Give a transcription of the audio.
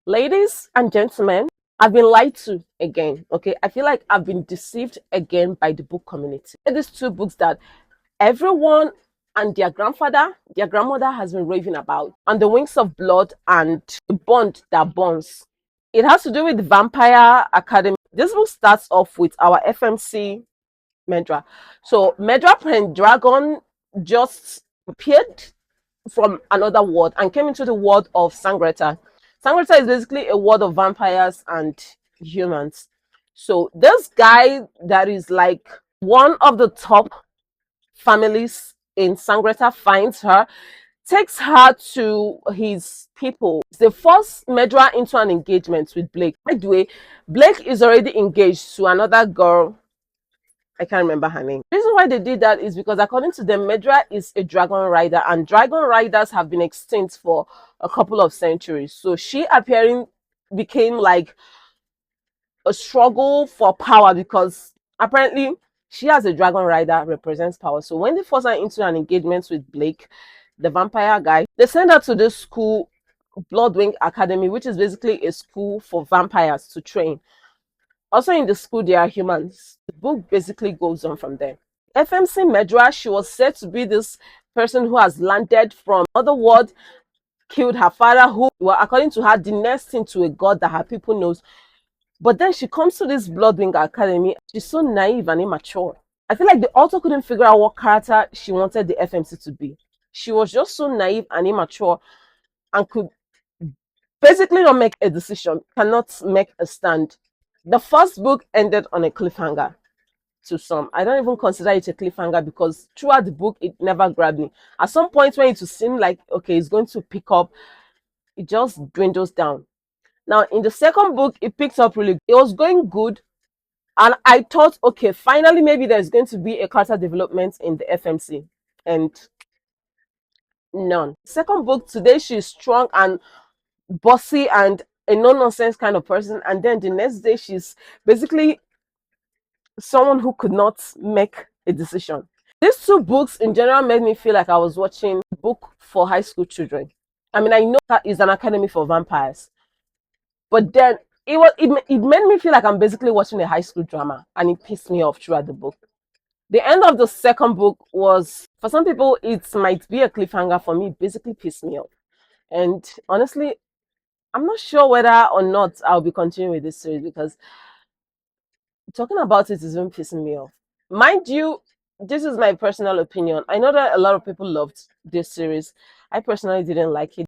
Ladies and gentlemen, I've been lied to again. Okay, I feel like I've been deceived again by the book community. These two books that everyone and their grandfather, their grandmother has been raving about, On the Wings of Blood and The Bond That Bonds. It has to do with Vampire Academy. This book starts off with our FMC Medra. So Medra Pendragon just appeared from another world and came into the world of Sangreta. Sangreta is basically a world of vampires and humans. So this guy that is like one of the top families in Sangreta finds her, takes her to his people. They force Medra into an engagement with Blake. By the way, Blake is already engaged to another girl. I can't remember her name. The reason why they did that is because according to them, Medra is a dragon rider, and dragon riders have been extinct for a couple of centuries. So she appearing became like a struggle for power because apparently she as a dragon rider represents power. So when they force her into an engagement with Blake, the vampire guy, they send her to this school, Bloodwing Academy, which is basically a school for vampires to train. Also in the school, there are humans. The book basically goes on from there. FMC Medra, she was said to be this person who has landed from other world, killed her father, who, well, according to her, the next thing to a god that her people knows. But then she comes to this Bloodwing Academy. She's so naive and immature. I feel like the author couldn't figure out what character she wanted the FMC to be. She was just so naive and immature and could basically not make a decision, cannot make a stand. The first book ended on a cliffhanger to some. I don't even consider it a cliffhanger because throughout the book, it never grabbed me. At some point, when it seemed like, okay, it's going to pick up, it just dwindles down. Now, in the second book, it picked up really. It was going good. And I thought, okay, finally, maybe there's going to be a character development in the FMC. And none. Second book, today she's strong and bossy and a no nonsense kind of person. And then the next day, she's basically someone who could not make a decision. These two books in general made me feel like I was watching a book for high school children. I mean, I know that it's an academy for vampires, but then it made me feel like I'm basically watching a high school drama, and it pissed me off throughout the book. The end of the second book was, for some people, it might be a cliffhanger. For me, it basically pissed me off. And honestly, I'm not sure whether or not I'll be continuing with this series because talking about it is even pissing me off. Mind you, this is my personal opinion. I know that a lot of people loved this series. I personally didn't like it.